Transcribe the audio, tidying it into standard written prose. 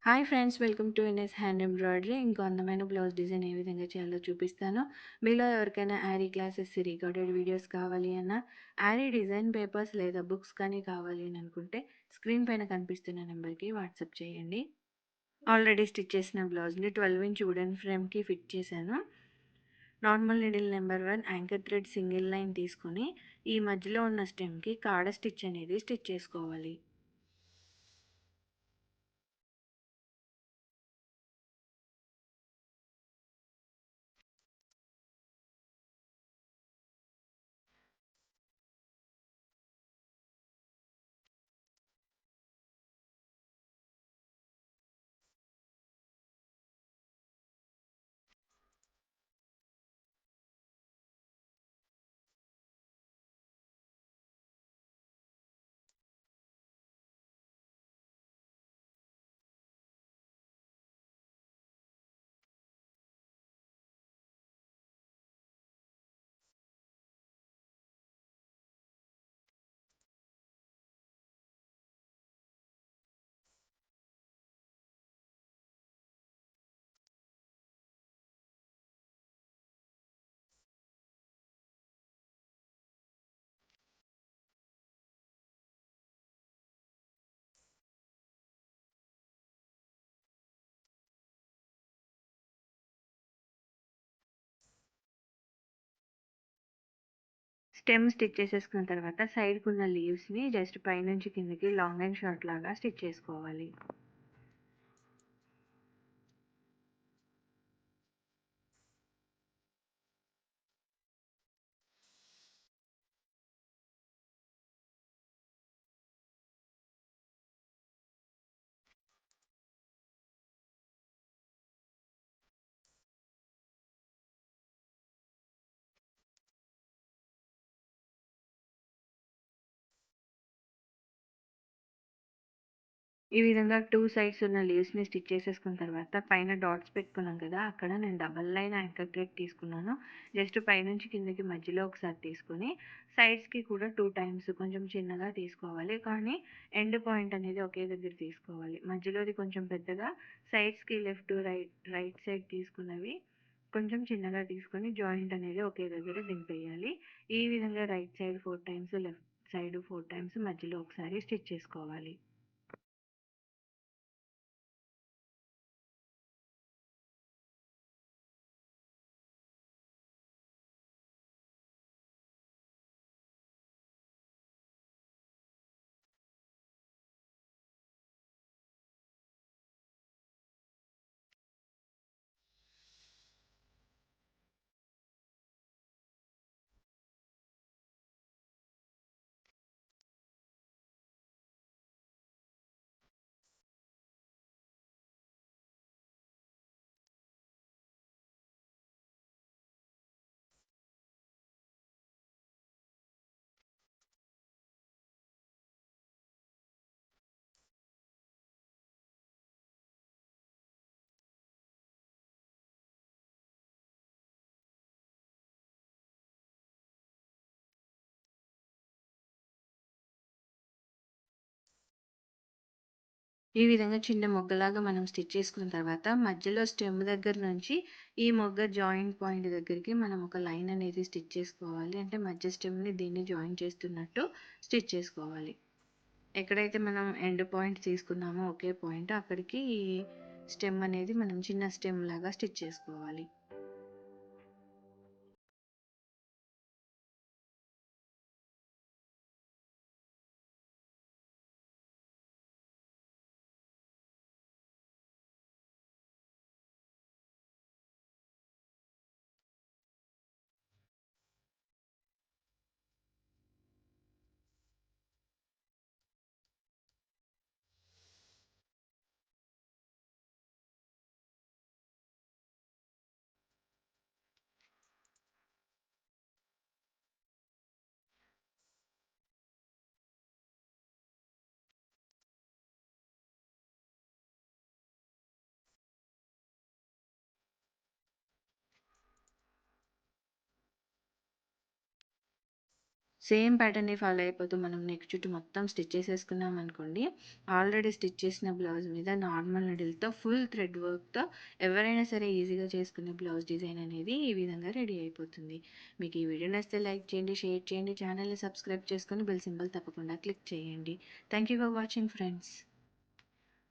Hi friends, welcome to NS hand embroidery. ఇంకో అందమైన blouse design ఏ విధంగా చేయాలో చూపిస్తాను. మీలో ఎవరికైనా యారీ క్లాసెస్ రికార్డెడ్ వీడియోస్ కావాలి అన్నా, యారీ డిజైన్ పేపర్స్ లేదా బుక్స్ కానీ కావాలి అని అనుకుంటే స్క్రీన్ పైన కనిపిస్తున్న నెంబర్కి వాట్సాప్ చేయండి. ఆల్రెడీ స్టిచ్ చేసిన బ్లౌజ్ని 12 ఇంచ్ వుడెన్ ఫ్రేమ్కి ఫిట్ చేశాను. Normal needle number 1 anchor thread single line తీసుకొని ఈ మధ్యలో ఉన్న స్టెమ్కి కాడ స్టిచ్ అనేది స్టిచ్ చేసుకోవాలి. స్టెమ్ స్టిచ్ చేసేసుకున్న తర్వాత సైడ్‌కి ఉన్న లీవ్స్‌ని జస్ట్ పైనుంచి కిందకి లాంగ్ అండ్ షార్ట్ లాగా స్టిచ్ చేసుకోవాలి. ఈ విధంగా 2 సైడ్స్ ఉన్న లీవ్స్‌ని స్టిచ్ చేసేసుకున్న తర్వాత పైన డాట్స్ పెట్టుకున్నాం కదా! అక్కడ నేను డబుల్ లైన్ యాంకర్ థ్రెడ్ తీసుకున్నాను. జస్ట్ పైనుంచి కిందకి మధ్యలో ఒకసారి తీసుకొని సైడ్స్‌కి కూడా 2 టైమ్స్ కొంచెం చిన్నగా తీసుకోవాలి. కానీ ఎండ్ పాయింట్ అనేది ఒకే దగ్గర తీసుకోవాలి. మధ్యలోది కొంచెం పెద్దగా, సైడ్స్‌కి లెఫ్ట్, రైట్ సైడ్ తీసుకున్నవి కొంచెం చిన్నగా తీసుకొని జాయింట్ అనేది ఒకే దగ్గర దింపేయాలి. ఈ విధంగా right side 4 times, left side 4 times మధ్యలో ఒకసారి స్టిచ్ చేసుకోవాలి. ఈ విధంగా చిన్న మొగ్గలాగా మనం స్టిచ్ చేసుకున్న తర్వాత మధ్యలో స్టెమ్ దగ్గర నుంచి ఈ మొగ్గ జాయింట్ పాయింట్ దగ్గరికి మనం ఒక లైన్ అనేది స్టిచ్ చేసుకోవాలి. అంటే మధ్య స్టెమ్‌ని దీన్ని జాయిన్ చేస్తున్నట్టు స్టిచ్ చేసుకోవాలి. ఎక్కడైతే మనం ఎండ్ పాయింట్ తీసుకున్నామో ఒకే పాయింట్ అక్కడికి ఈ స్టెమ్ అనేది మనం చిన్న స్టెమ్ లాగా స్టిచ్ చేసుకోవాలి. సేమ్ ప్యాటర్న్‌ని ఫాలో అయిపోతూ మనం నెక్ చుట్టూ మొత్తం స్టిచ్ చేసేసుకున్నామనుకోండి, ఆల్రెడీ స్టిచ్ చేసిన బ్లౌజ్ మీద నార్మల్ నీడిల్‌తో ఫుల్ థ్రెడ్ వర్క్‌తో ఎవరైనా సరే ఈజీగా చేసుకునే బ్లౌజ్ డిజైన్ అనేది ఈ విధంగా రెడీ అయిపోతుంది. మీకు ఈ వీడియో నచ్చితే లైక్ చేయండి, షేర్ చేయండి, ఛానెల్‌ని సబ్స్క్రైబ్ చేసుకొని బెల్ సింబల్ తప్పకుండా క్లిక్ చేయండి. Thank you for watching friends.